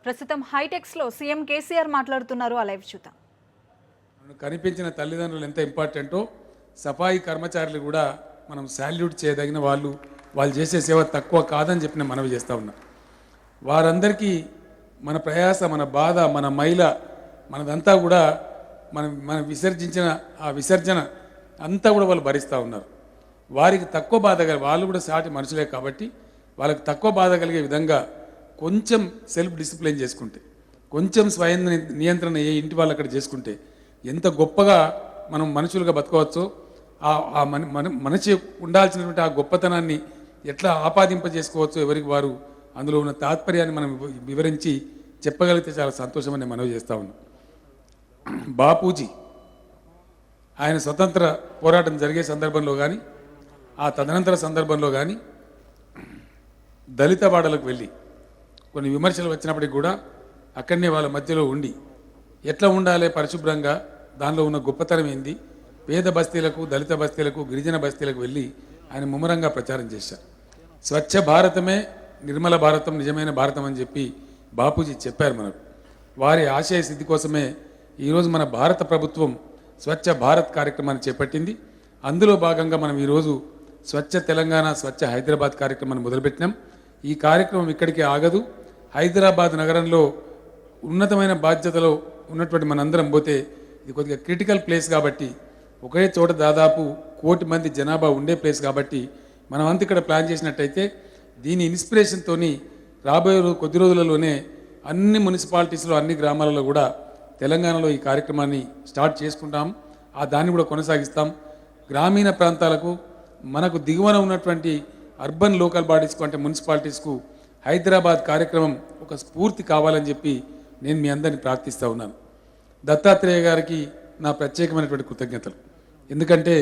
ప్రస్తుతం హైటెక్స్లో సీఎం కేసీఆర్ మాట్లాడుతున్నారు. ఆ లైవ్ చూద్దాం. కనిపించిన తల్లిదండ్రులు ఎంత ఇంపార్టెంటో సఫాయి కర్మచారులు కూడా మనం శాల్యూట్ చేయదగిన వాళ్ళు చేసే సేవ తక్కువ కాదని చెప్పి నేను మనవి చేస్తూ ఉన్నా. వారందరికీ మన ప్రయాస, మన బాధ, మన మైల, మనదంతా కూడా మనం విసర్జించిన ఆ విసర్జన అంతా కూడా వాళ్ళు భరిస్తూ ఉన్నారు. వారికి తక్కువ బాధ వాళ్ళు కూడా సాటి మనుషులే కాబట్టి వాళ్ళకి తక్కువ బాధ కలిగే విధంగా కొంచెం సెల్ఫ్ డిసిప్లిన్ చేసుకుంటే, కొంచెం స్వయం నియంత్రణ ఏ ఇంటి వాళ్ళు అక్కడ చేసుకుంటే ఎంత గొప్పగా మనం మనుషులుగా బతకవచ్చో, ఆ మనిషి ఉండాల్సినటువంటి ఆ గొప్పతనాన్ని ఎట్లా ఆపాదింపజేసుకోవచ్చో ఎవరికి వారు అందులో ఉన్న తాత్పర్యాన్ని మనం వివరించి చెప్పగలిగితే చాలా సంతోషమని మనవి చేస్తూ ఉన్నాం. బాపూజీ ఆయన స్వతంత్ర పోరాటం జరిగే సందర్భంలో కానీ ఆ తదనంతర సందర్భంలో కానీ దళిత వాడలకు వెళ్ళి కొన్ని విమర్శలు వచ్చినప్పటికి కూడా అక్కడనే వాళ్ళ మధ్యలో ఉండి ఎట్లా ఉండాలి పరిశుభ్రంగా, దానిలో ఉన్న గొప్పతనం ఏంది, పేద బస్తీలకు, దళిత బస్తీలకు, గిరిజన బస్తీలకు వెళ్ళి ఆయన ముమ్మరంగా ప్రచారం చేశారు. స్వచ్ఛ భారతమే నిర్మల భారతం, నిజమైన భారతం అని చెప్పి బాపూజీ చెప్పారు మనకు. వారి ఆశయ సిద్ధి కోసమే ఈరోజు మన భారత ప్రభుత్వం స్వచ్ఛ భారత్ కార్యక్రమాన్ని చేపట్టింది. అందులో భాగంగా మనం ఈరోజు స్వచ్ఛ తెలంగాణ, స్వచ్ఛ హైదరాబాద్ కార్యక్రమాన్ని మొదలుపెట్టినాం. ఈ కార్యక్రమం ఇక్కడికి ఆగదు. హైదరాబాద్ నగరంలో ఉన్నతమైన బాధ్యతలో ఉన్నటువంటి మనందరం పోతే ఇది కొద్దిగా క్రిటికల్ ప్లేస్ కాబట్టి, ఒకే చోట దాదాపు 1 కోటి మంది జనాభా ఉండే ప్లేస్ కాబట్టి మనం అంతా ఇక్కడ ప్లాన్ చేసినట్టయితే దీని ఇన్స్పిరేషన్తో రాబోయే కొద్ది రోజులలోనే అన్ని మున్సిపాలిటీస్లో, అన్ని గ్రామాలలో కూడా తెలంగాణలో ఈ కార్యక్రమాన్ని స్టార్ట్ చేసుకుంటాం. దాన్ని కూడా కొనసాగిస్తాం. గ్రామీణ ప్రాంతాలకు, మనకు దిగువన ఉన్నటువంటి అర్బన్ లోకల్ బాడీస్కు అంటే మున్సిపాలిటీస్కు హైదరాబాద్ కార్యక్రమం ఒక స్ఫూర్తి కావాలని చెప్పి నేను మీ అందరిని ప్రార్థిస్తూ ఉన్నాను. దత్తాత్రేయ గారికి నా ప్రత్యేకమైనటువంటి కృతజ్ఞతలు. ఎందుకంటే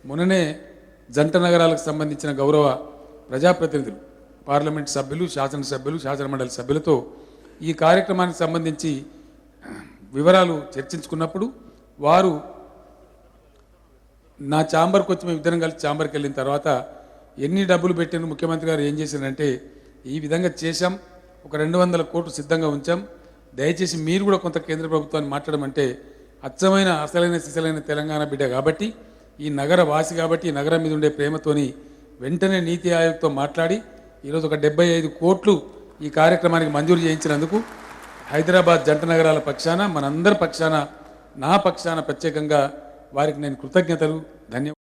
మొన్ననే జంట నగరాలకు సంబంధించిన గౌరవ ప్రజాప్రతినిధులు, పార్లమెంట్ సభ్యులు, శాసనసభ్యులు, శాసనమండలి సభ్యులతో ఈ కార్యక్రమానికి సంబంధించి వివరాలు చర్చించుకున్నప్పుడు వారు నా ఛాంబర్కి వచ్చి మేము ఇద్దరం కలిసి ఛాంబర్కి వెళ్ళిన తర్వాత ఎన్ని డబ్బులు పెట్టిన ముఖ్యమంత్రి గారు ఏం చేశారంటే, ఈ విధంగా చేశాం, ఒక 200 కోట్లు సిద్ధంగా ఉంచాం, దయచేసి మీరు కూడా కొంత కేంద్ర ప్రభుత్వాన్ని మాట్లాడమంటే అచ్చమైన అసలైన సిసలైన తెలంగాణ బిడ్డ కాబట్టి, ఈ నగర వాసి కాబట్టి, ఈ నగరం మీద ఉండే ప్రేమతోని వెంటనే నీతి ఆయోగ్తో మాట్లాడి ఈరోజు ఒక 75 కోట్లు ఈ కార్యక్రమానికి మంజూరు చేయించినందుకు హైదరాబాద్ జంట నగరాల పక్షాన, మనందరి పక్షాన, నా పక్షాన ప్రత్యేకంగా వారికి నేను కృతజ్ఞతలు, ధన్యవాదాలు.